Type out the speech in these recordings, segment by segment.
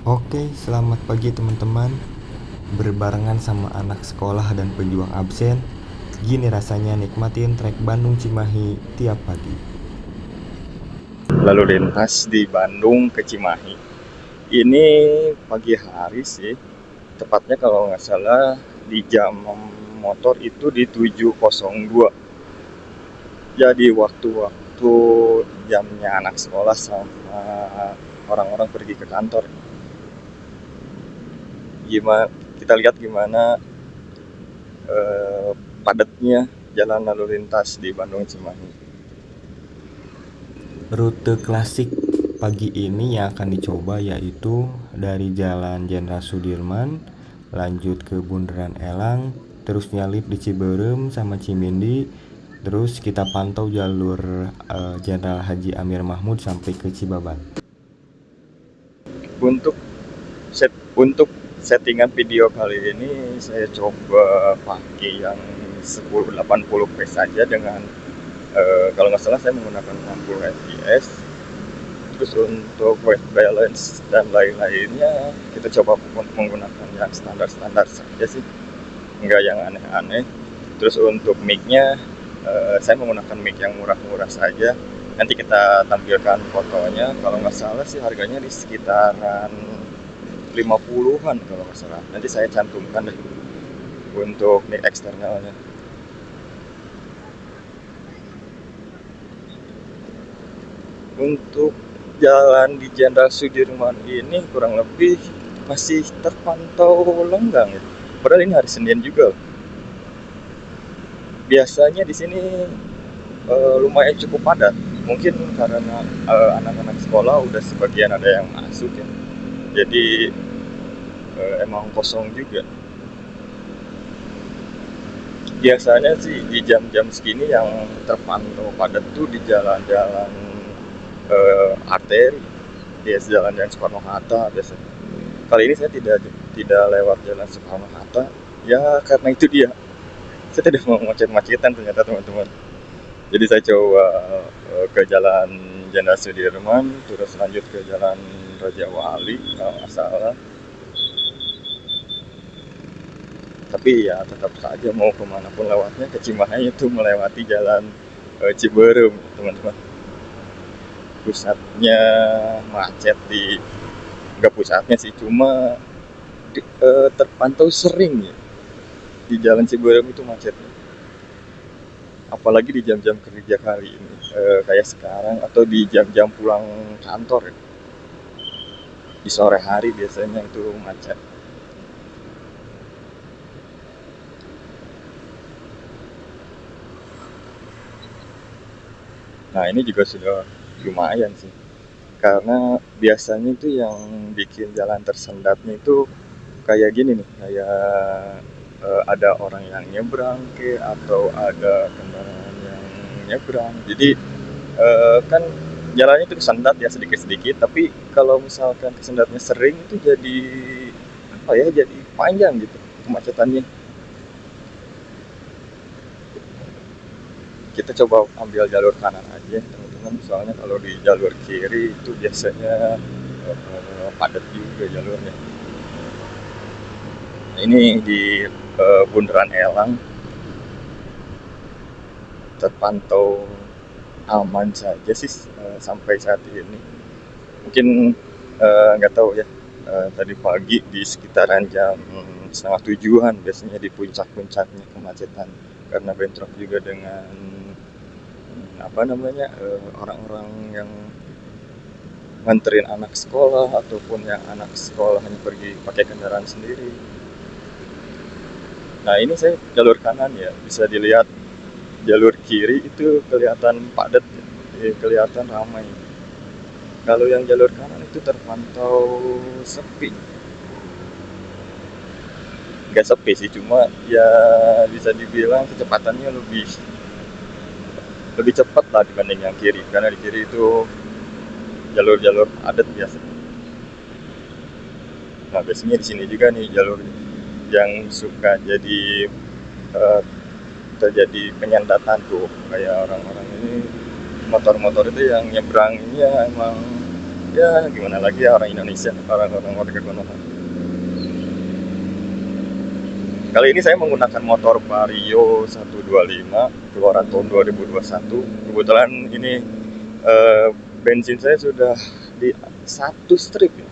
Oke, selamat pagi teman-teman. Berbarengan sama anak sekolah dan pejuang absen, gini rasanya nikmatin trek Bandung Cimahi tiap pagi. Lalu lintas di Bandung ke Cimahi. Ini pagi hari sih, tepatnya kalau nggak salah di jam motor itu di 7.02. Jadi waktu-waktu jamnya anak sekolah sama orang-orang pergi ke kantor. Gimana kita lihat gimana eh, padatnya jalan lalu lintas di Bandung Cimahi. Rute klasik pagi ini yang akan dicoba yaitu dari Jalan Jenderal Sudirman, lanjut ke Bundaran Elang, terus nyalip di Ciberem sama Cimindi, terus kita pantau jalur Jenderal Haji Amir Mahmud sampai ke Cibabat. Untuk untuk settingan video kali ini saya coba pakai yang 1080p saja dengan kalau nggak salah saya menggunakan 60 fps. Terus untuk white balance dan lain-lainnya kita coba menggunakan yang standar-standar saja sih, nggak yang aneh-aneh. Terus untuk mic-nya saya menggunakan mic yang murah-murah saja. Nanti kita tampilkan fotonya. Kalau nggak salah sih harganya di sekitaran 50-an kalau nggak salah. Nanti saya cantumkan deh untuk mic eksternalnya. Untuk jalan di Jenderal Sudirman ini kurang lebih masih terpantau lenggang ya. Padahal ini hari Senin juga. Biasanya di sini lumayan cukup padat. Mungkin karena anak-anak sekolah udah sebagian ada yang masuk ya. Jadi emang kosong juga. Biasanya sih di jam-jam segini yang terpantau padat tuh di jalan-jalan arteri, ya jalan yang Soekarno Hatta biasanya. Kali ini saya tidak lewat jalan Soekarno Hatta, ya karena itu dia. Saya tidak mau macet-macetan ternyata teman-teman. Jadi saya coba ke jalan Jenderal Sudirman, terus lanjut ke jalan Raja Wali kalau nggak salah. Tapi ya tetap saja mau kemanapun lewatnya ke Cimahi itu melewati jalan Ciberem teman-teman. Pusatnya macet di nggak pusatnya sih, cuma terpantau sering ya di jalan Ciberem itu macetnya. Apalagi di jam-jam kerja kali ini, kayak sekarang atau di jam-jam pulang kantor ya. Di sore hari biasanya itu macet. Nah ini juga sudah lumayan sih, karena biasanya itu yang bikin jalan tersendatnya itu kayak gini nih, kayak ada orang yang nyebrang ke atau ada kendaraan yang nyebrang. Jadi kan jalannya itu kesendat ya sedikit-sedikit, tapi kalau misalkan kesendatnya sering itu jadi apa ya, jadi panjang gitu kemacetannya. Kita coba ambil jalur kanan aja teman-teman, soalnya kalau di jalur kiri itu biasanya padat juga jalurnya. Nah, ini di Bundaran Elang terpantau aman saja sih sampai saat ini. Mungkin nggak tahu ya, tadi pagi di sekitaran jam setengah tujuan biasanya di puncak-puncaknya kemacetan karena bentrok juga dengan apa namanya, orang-orang yang nganterin anak sekolah ataupun yang anak sekolahnya pergi pakai kendaraan sendiri. Nah ini saya jalur kanan ya, bisa dilihat jalur kiri itu kelihatan padat, kelihatan ramai. Kalau yang jalur kanan itu terpantau sepi. Nggak sepi sih, cuma ya bisa dibilang kecepatannya lebih lebih cepat lah dibanding yang kiri, karena di kiri itu jalur-jalur padat biasa. Nah biasanya di sini juga nih jalur yang suka jadi eh, terjadi penyendatan tuh, kayak orang-orang ini motor-motor itu yang nyebrang ini ya emang Ya gimana lagi ya, orang Indonesia, orang-orang warga Konoha. Kali ini saya menggunakan motor Vario 125 keluaran tahun 2021. Kebetulan ini eh, bensin saya sudah di satu strip ya.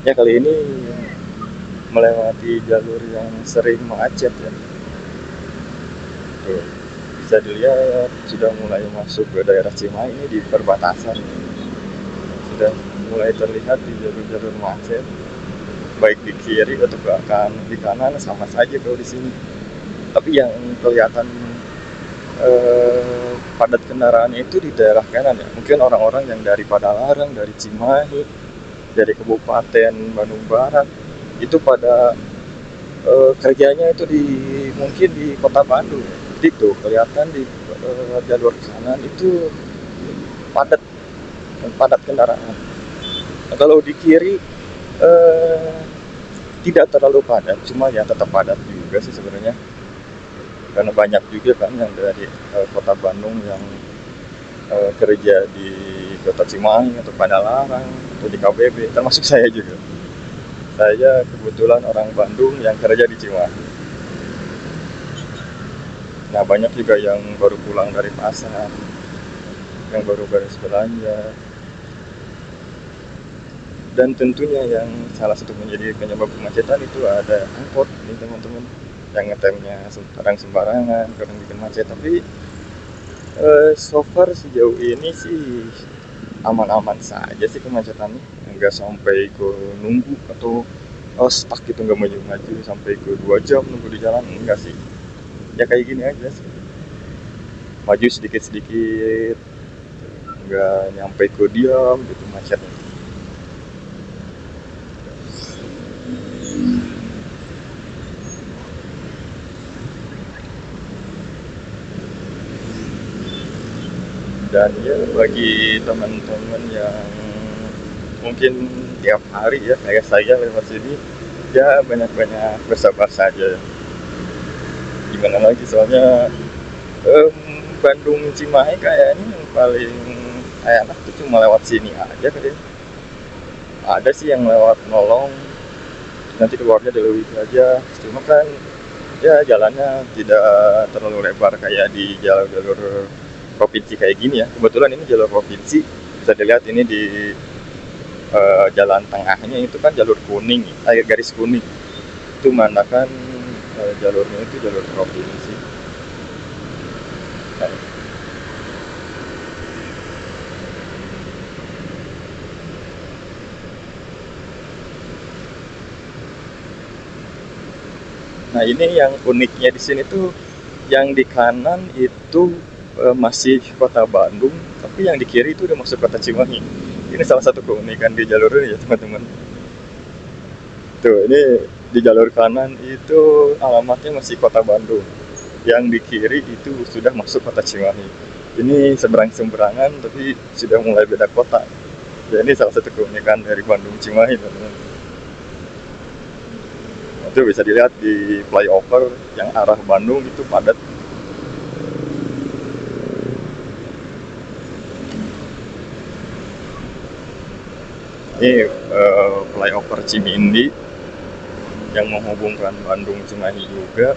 Ya kali ini melewati jalur yang sering macet ya. Tuh, bisa dilihat sudah mulai masuk ke daerah Cimahi ini di perbatasan. Sudah mulai terlihat di jalur-jalur macet, baik di kiri atau bahkan di kanan sama saja kalau di sini. Tapi yang kelihatan padat kendaraannya itu di daerah kanan ya. Mungkin orang-orang yang dari Padalarang, dari Cimahi, dari Kabupaten Bandung Barat itu pada kerjanya itu mungkin di kota Bandung. Jadi tuh kelihatan di jalur kanan itu padat padat kendaraan. Nah, kalau di kiri eh, tidak terlalu padat, cuma ya tetap padat juga sih sebenarnya. Karena banyak juga kan yang dari kota Bandung yang kerja di kota Cimahi atau Padalarang atau di KBB, termasuk saya juga. Saya kebetulan orang Bandung yang kerja di Cimahi. Nah banyak juga yang baru pulang dari pasar, yang baru beres belanja. Dan tentunya yang salah satu menjadi penyebab kemacetan itu ada angkot nih teman-teman, yang ngetemnya sembarangan kadang bikin macet. Tapi so far sejauh ini sih aman-aman saja sih kemacetannya, nggak sampai ke nunggu atau stuck gitu, nggak maju-maju sampai ke 2 jam nunggu di jalan, enggak sih. Ya kayak gini aja sih, maju sedikit-sedikit, nggak nyampe ke diam gitu macetnya. Dan ya bagi teman-teman yang mungkin tiap hari ya kayak saya lewat sini, ya banyak-banyak bersabar saja. Gimana lagi, soalnya em, Bandung Cimahi kayaknya yang paling enak tuh cuma lewat sini aja kayaknya. Ada sih yang lewat Nolong, nanti keluarnya dari Leuwi aja. Cuma kan ya jalannya tidak terlalu lebar kayak di jalur-jalur provinsi kayak gini ya. Kebetulan ini jalur provinsi, bisa dilihat ini di jalan tengahnya itu kan jalur kuning, garis kuning. Itu menandakan jalurnya itu jalur provinsi. Nah ini yang uniknya di sini tuh, yang di kanan itu masih kota Bandung, tapi yang di kiri itu udah masuk kota Cimahi. Ini salah satu keunikan di jalur ini ya teman-teman. Tuh ini di jalur kanan itu alamatnya masih kota Bandung, yang di kiri itu sudah masuk kota Cimahi. Ini seberang-seberangan tapi sudah mulai beda kota. Ya ini salah satu keunikan dari Bandung Cimahi teman-teman. Itu bisa dilihat di flyover yang arah Bandung itu padat. Ini flyover Cimindi yang menghubungkan Bandung Cimahi juga.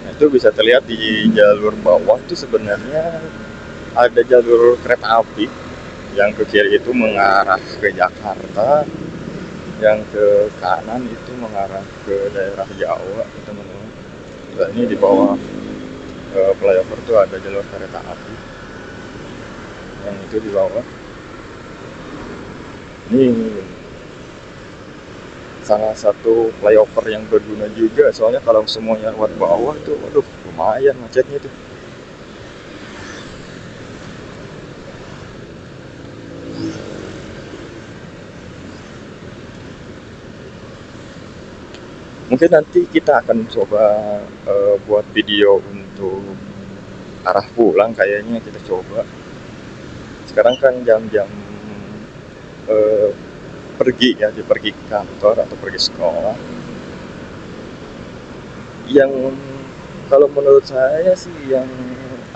Nah, itu bisa terlihat di jalur bawah itu sebenarnya ada jalur kereta api yang ke kiri itu mengarah ke Jakarta, yang ke kanan itu mengarah ke daerah Jawa teman-teman. Dan ini di bawah flyover tuh ada jalur kereta api yang itu di bawah. Ini salah satu flyover yang berguna juga, soalnya kalau semuanya lewat bawah tuh waduh lumayan macetnya tuh. Mungkin nanti kita akan coba buat video untuk arah pulang, kayaknya kita coba. Sekarang kan jam-jam pergi ya, pergi kantor atau pergi sekolah. Yang kalau menurut saya sih yang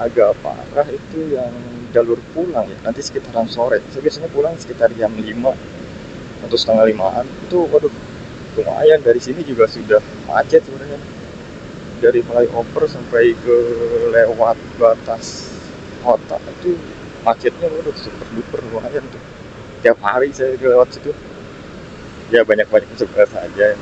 agak parah itu yang jalur pulang ya, nanti sekitaran sore. Saya biasanya pulang sekitar jam 5 atau setengah 5-an. Itu waduh lumayan, dari sini juga sudah macet sebenarnya. Dari flyover sampai ke lewat batas kota itu macetnya waduh super duper lumayan tuh. Tiap hari saya lewat situ. Ya banyak-banyak suka saja.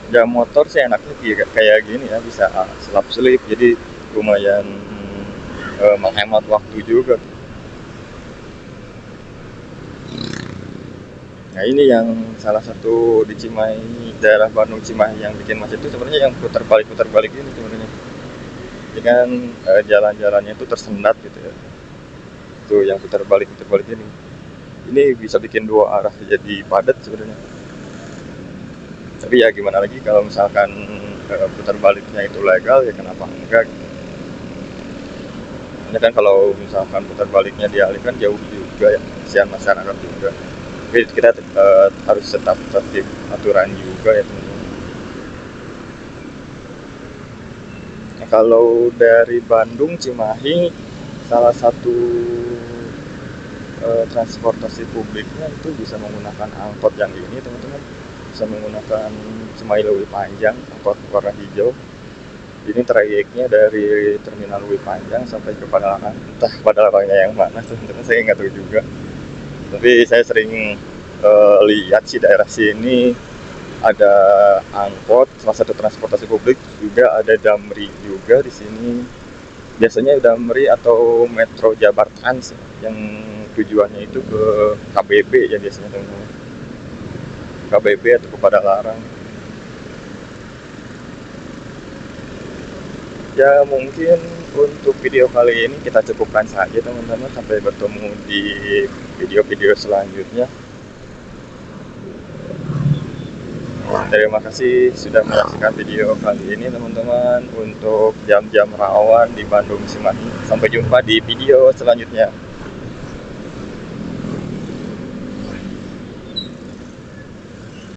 Ya motor sih enaknya kayak gini ya, bisa selap-selip, jadi lumayan menghemat waktu juga. Nah ini yang salah satu di Cimahi, daerah Bandung Cimahi yang bikin macet itu sebenarnya yang putar balik ini sebenarnya. Jadi kan jalan-jalannya itu tersendat gitu ya. Tuh yang putar balik ini. Ini bisa bikin dua arah jadi padat sebenarnya. Tapi ya gimana lagi, kalau misalkan putar baliknya itu legal ya kenapa enggak. Ini kan kalau misalkan putar baliknya dialihkan jauh juga ya, kasihan masyarakat juga. Jadi kita harus tetap tertib aturan juga ya teman-teman. Nah, kalau dari Bandung Cimahi, salah satu transportasi publiknya itu bisa menggunakan angkot yang ini teman-teman. Bisa menggunakan Cimahi Lewi Panjang, angkot warna hijau. Ini trayeknya dari terminal Lewi Panjang sampai ke Padalarang. Entah Padalarangnya yang mana teman-teman, saya nggak tahu juga. Tapi saya sering lihat sih daerah sini ada angkot, salah satu transportasi publik, juga ada Damri juga di sini. Biasanya Damri atau Metro Jabar Trans yang tujuannya itu ke KBB ya biasanya teman-teman. KBB atau ke Padalarang. Ya mungkin untuk video kali ini kita cukupkan saja teman-teman, sampai bertemu di video-video selanjutnya. Terima kasih sudah menyaksikan video kali ini teman-teman, untuk jam-jam rawan di Bandung Cimahi. Sampai jumpa di video selanjutnya.